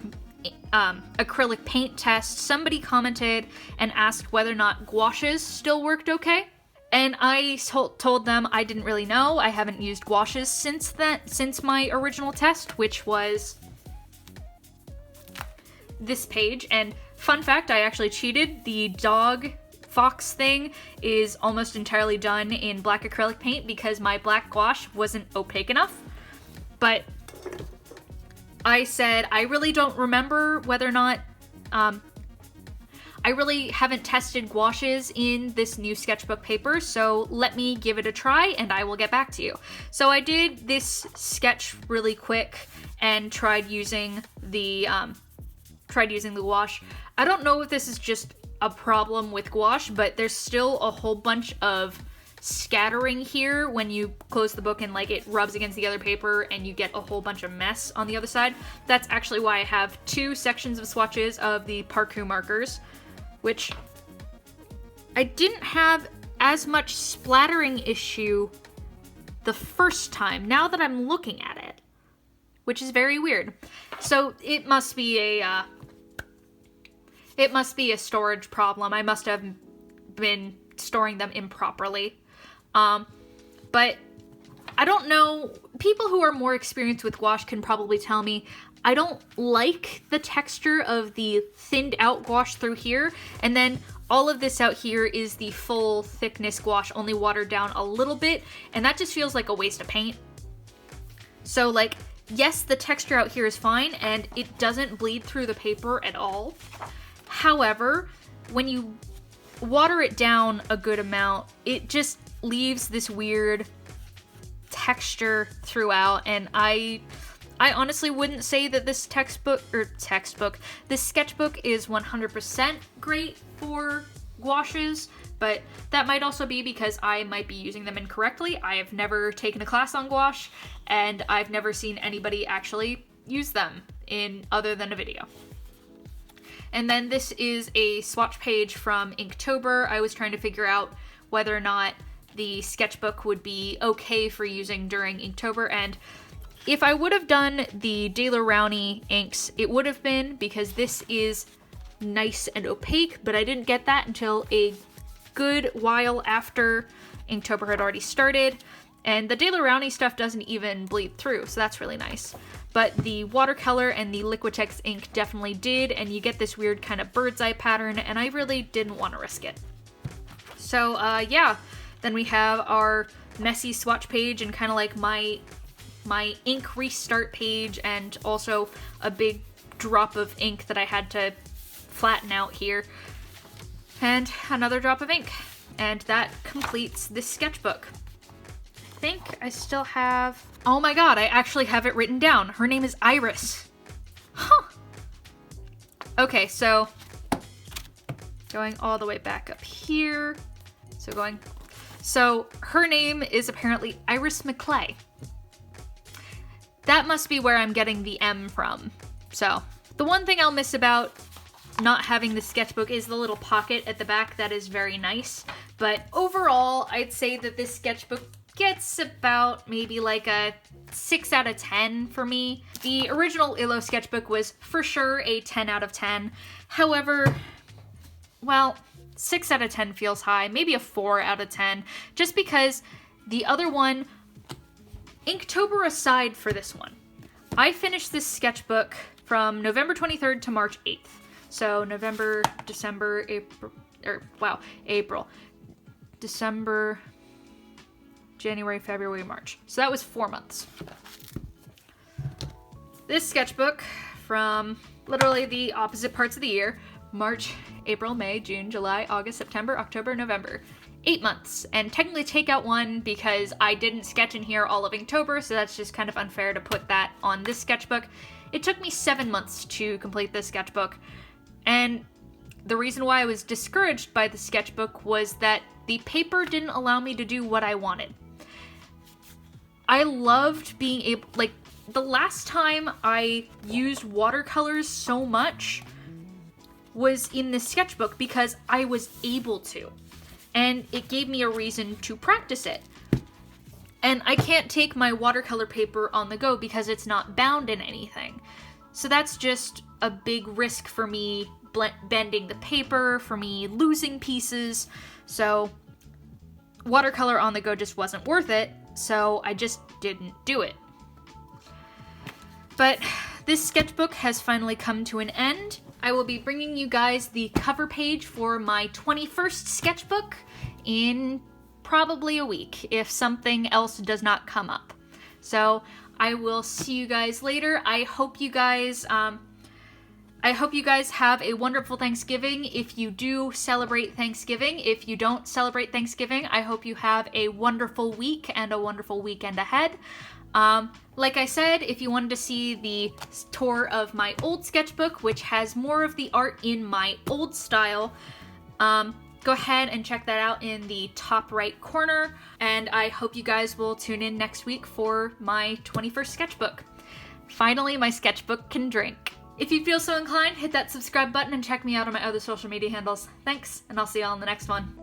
acrylic paint test, somebody commented and asked whether or not gouaches still worked okay. And I told them I didn't really know. I haven't used gouaches since my original test, which was this page. And fun fact, I actually cheated. The dog fox thing is almost entirely done in black acrylic paint because my black gouache wasn't opaque enough. But I said I really don't remember whether or not, I really haven't tested gouaches in this new sketchbook paper, so let me give it a try and I will get back to you. So I did this sketch really quick and tried using the gouache. I don't know if this is just a problem with gouache, but there's still a whole bunch of scattering here when you close the book and like it rubs against the other paper and you get a whole bunch of mess on the other side. That's actually why I have two sections of swatches of the Parku markers, which I didn't have as much splattering issue the first time, now that I'm looking at it, which is very weird. So it must be a storage problem. I must have been storing them improperly. But I don't know, people who are more experienced with gouache can probably tell me. I don't like the texture of the thinned out gouache through here, and then all of this out here is the full thickness gouache, only watered down a little bit, and that just feels like a waste of paint. So like, yes, the texture out here is fine, and it doesn't bleed through the paper at all. However, when you water it down a good amount, it just leaves this weird texture throughout, and I honestly wouldn't say that this this sketchbook is 100% great for gouaches, but that might also be because I might be using them incorrectly. I have never taken a class on gouache, and I've never seen anybody actually use them in other than a video. And then this is a swatch page from Inktober. I was trying to figure out whether or not the sketchbook would be okay for using during Inktober, and if I would have done the Daler Rowney inks, it would have been, because this is nice and opaque, but I didn't get that until a good while after Inktober had already started, and the Daler Rowney stuff doesn't even bleed through, so that's really nice. But the watercolor and the Liquitex ink definitely did, and you get this weird kind of bird's eye pattern, and I really didn't want to risk it. So yeah, then we have our messy swatch page and kind of like my ink restart page, and also a big drop of ink that I had to flatten out here, and another drop of ink, and that completes this sketchbook. I think I still have, oh my god, I actually have it written down. Her name is Iris. Huh. Okay, so going all the way back up here, so her name is apparently Iris McClay. That must be where I'm getting the M from. So, the one thing I'll miss about not having the sketchbook is the little pocket at the back. That is very nice. But overall, I'd say that this sketchbook gets about maybe like a 6 out of 10 for me. The original Illo sketchbook was for sure a 10 out of 10. However, well, 6 out of 10 feels high. Maybe a 4 out of 10. Just because the other one, Inktober aside for this one, I finished this sketchbook from November 23rd to March 8th. So November, December, April, December, January, February, March. So that was 4 months. This sketchbook from literally the opposite parts of the year, March, April, May, June, July, August, September, October, November. 8 months, and technically take out 1 because I didn't sketch in here all of Inktober, so that's just kind of unfair to put that on this sketchbook. It took me 7 months to complete this sketchbook, and the reason why I was discouraged by the sketchbook was that the paper didn't allow me to do what I wanted. I loved being able, like, the last time I used watercolors so much was in this sketchbook because I was able to. And it gave me a reason to practice it. And I can't take my watercolor paper on the go because it's not bound in anything. So that's just a big risk for me bending the paper, for me losing pieces. So watercolor on the go just wasn't worth it, so I just didn't do it. But this sketchbook has finally come to an end. I will be bringing you guys the cover page for my 21st sketchbook in probably a week, if something else does not come up. So I will see you guys later. I hope you guys have a wonderful Thanksgiving if you do celebrate Thanksgiving. If you don't celebrate Thanksgiving, I hope you have a wonderful week and a wonderful weekend ahead. Like I said, if you wanted to see the tour of my old sketchbook, which has more of the art in my old style, go ahead and check that out in the top right corner. And I hope you guys will tune in next week for my 21st sketchbook. Finally, my sketchbook can drink. If you feel so inclined, hit that subscribe button and check me out on my other social media handles. Thanks, and I'll see y'all in the next one.